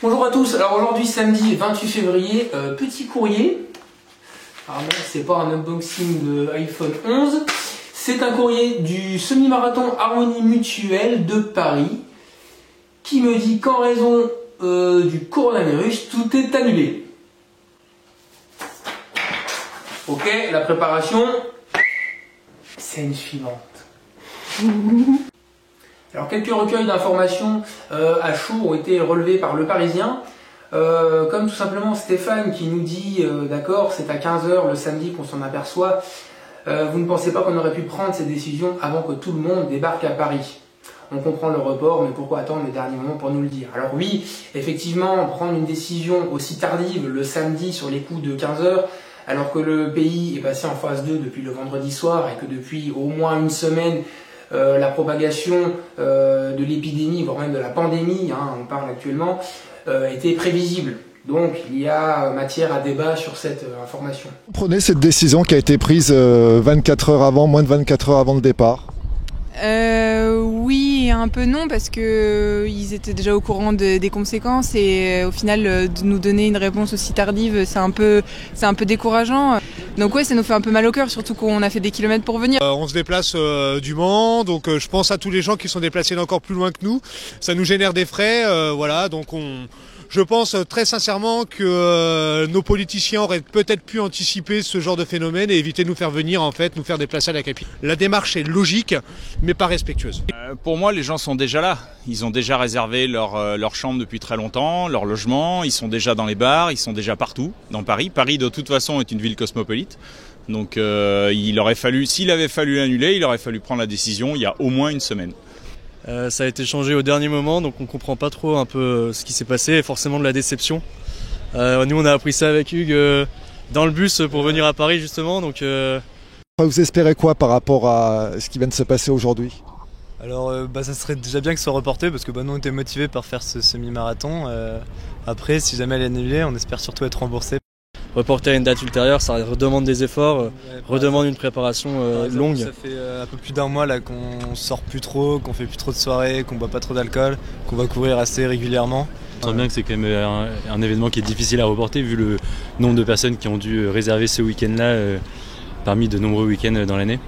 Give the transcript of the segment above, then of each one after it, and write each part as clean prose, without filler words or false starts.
Bonjour à tous, alors aujourd'hui samedi 28 février, petit courrier. Alors non, c'est pas un unboxing de iPhone 11, c'est un courrier du semi-marathon Harmonie Mutuelle de Paris qui me dit qu'en raison du coronavirus, tout est annulé. Ok, la préparation, scène suivante. Alors quelques recueils d'informations à chaud ont été relevés par Le Parisien, comme tout simplement Stéphane qui nous dit d'accord, c'est à 15 h le samedi qu'on s'en aperçoit, vous ne pensez pas qu'on aurait pu prendre ces décisions avant que tout le monde débarque à Paris? On comprend le report, mais pourquoi attendre le dernier moment pour nous le dire? Alors oui, effectivement, prendre une décision aussi tardive le samedi sur les coups de 15 h, alors que le pays est passé en phase 2 depuis le vendredi soir et que depuis au moins une semaine, la propagation de l'épidémie, voire même de la pandémie, on parle actuellement, était prévisible. Donc il y a matière à débat sur cette information. Vous prenez cette décision qui a été prise 24 heures avant, moins de 24 heures avant le départ? Oui et un peu non, parce que ils étaient déjà au courant des conséquences et au final de nous donner une réponse aussi tardive, c'est un peu décourageant. Donc ouais, ça nous fait un peu mal au cœur, surtout qu'on a fait des kilomètres pour venir. On se déplace du Mans, donc je pense à tous les gens qui sont déplacés encore plus loin que nous. Ça nous génère des frais, voilà, donc je pense très sincèrement que nos politiciens auraient peut-être pu anticiper ce genre de phénomène et éviter de nous faire venir, en fait, nous faire déplacer à la capitale. La démarche est logique, mais pas respectueuse. Pour moi, les gens sont déjà là. Ils ont déjà réservé leur chambre depuis très longtemps, leur logement. Ils sont déjà dans les bars, ils sont déjà partout dans Paris. Paris, de toute façon, est une ville cosmopolite. Donc, il aurait fallu, s'il avait fallu annuler, il aurait fallu prendre la décision il y a au moins une semaine. Ça a été changé au dernier moment, donc on comprend pas trop un peu ce qui s'est passé et forcément de la déception. Nous on a appris ça avec Hugues dans le bus pour venir à Paris justement. Donc, Vous espérez quoi par rapport à ce qui vient de se passer aujourd'hui? Alors ça serait déjà bien que ce soit reporté parce que nous on était motivés par faire ce semi-marathon. Après si jamais elle est annulée, on espère surtout être remboursé. Reporter à une date ultérieure, ça redemande des efforts, redemande une préparation longue. Ça fait un peu plus d'un mois là qu'on sort plus trop, qu'on fait plus trop de soirées, qu'on boit pas trop d'alcool, qu'on va courir assez régulièrement. On sent bien que c'est quand même un événement qui est difficile à reporter vu le nombre de personnes qui ont dû réserver ce week-end-là parmi de nombreux week-ends dans l'année.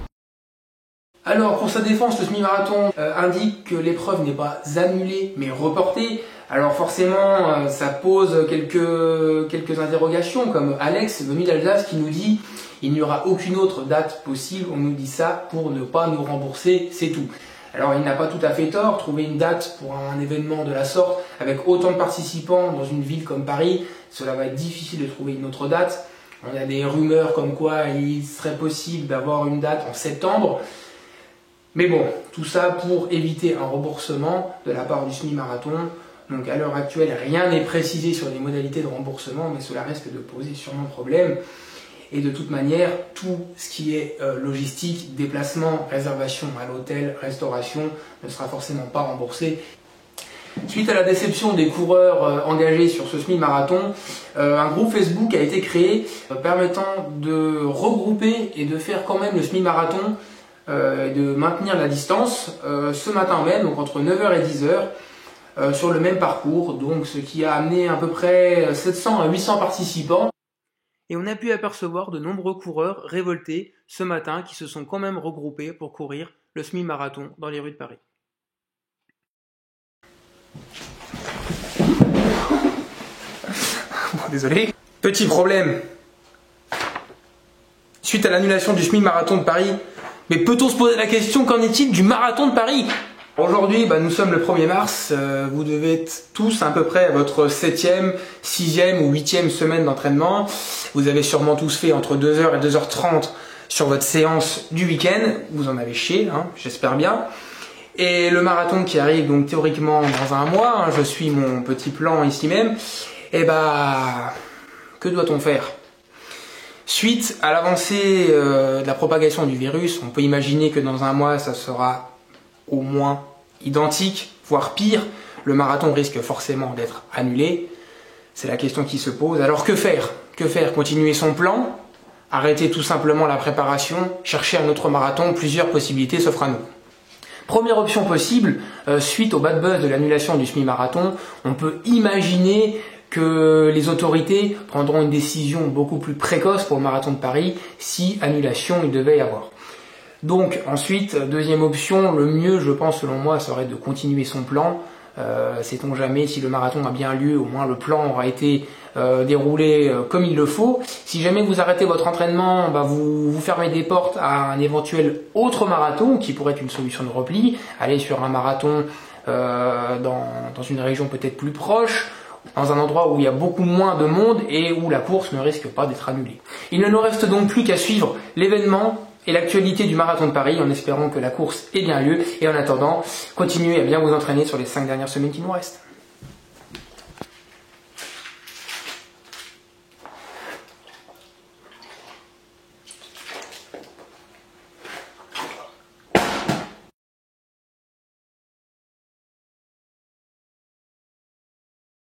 Alors pour sa défense, le semi-marathon indique que l'épreuve n'est pas annulée mais reportée. Alors forcément, ça pose quelques interrogations, comme Alex, venu d'Alsace, qui nous dit il n'y aura aucune autre date possible, on nous dit ça pour ne pas nous rembourser, c'est tout. Alors il n'a pas tout à fait tort, trouver une date pour un événement de la sorte, avec autant de participants dans une ville comme Paris, cela va être difficile de trouver une autre date. On a des rumeurs comme quoi il serait possible d'avoir une date en septembre. Mais bon, tout ça pour éviter un remboursement de la part du semi-marathon. Donc à l'heure actuelle, rien n'est précisé sur les modalités de remboursement, mais cela risque de poser sûrement problème. Et de toute manière, tout ce qui est logistique, déplacement, réservation à l'hôtel, restauration, ne sera forcément pas remboursé. Suite à la déception des coureurs engagés sur ce semi-marathon, un groupe Facebook a été créé permettant de regrouper et de faire quand même le semi-marathon, de maintenir la distance ce matin même, donc entre 9 h et 10 h, sur le même parcours, donc ce qui a amené à peu près 700 à 800 participants. Et on a pu apercevoir de nombreux coureurs révoltés ce matin qui se sont quand même regroupés pour courir le semi-marathon dans les rues de Paris. Bon, désolé. Petit problème. Suite à l'annulation du semi-marathon de Paris, mais peut-on se poser la question, qu'en est-il du marathon de Paris? Aujourd'hui, nous sommes le 1er mars, vous devez être tous à peu près à votre 7e, 6e ou 8e semaine d'entraînement. Vous avez sûrement tous fait entre 2 h et 2 h 30 sur votre séance du week-end. Vous en avez chié, j'espère bien. Et le marathon qui arrive donc théoriquement dans un mois, je suis mon petit plan ici même, que doit-on faire? Suite à l'avancée de la propagation du virus, on peut imaginer que dans un mois, ça sera au moins identique, voire pire. Le marathon risque forcément d'être annulé. C'est la question qui se pose. Alors que faire? Que faire? Continuer son plan? Arrêter tout simplement la préparation? Chercher un autre marathon? Plusieurs possibilités s'offrent à nous. Première option possible, suite au bad buzz de l'annulation du semi-marathon, on peut imaginer que les autorités prendront une décision beaucoup plus précoce pour le marathon de Paris si annulation il devait y avoir. Donc ensuite, deuxième option, le mieux je pense selon moi serait de continuer son plan. Sait-on jamais si le marathon a bien lieu, au moins le plan aura été déroulé comme il le faut. Si jamais vous arrêtez votre entraînement, vous fermez des portes à un éventuel autre marathon qui pourrait être une solution de repli. Aller sur un marathon dans une région peut-être plus proche, dans un endroit où il y a beaucoup moins de monde et où la course ne risque pas d'être annulée. Il ne nous reste donc plus qu'à suivre l'événement et l'actualité du marathon de Paris en espérant que la course ait bien lieu et en attendant, continuez à bien vous entraîner sur les 5 dernières semaines qui nous restent.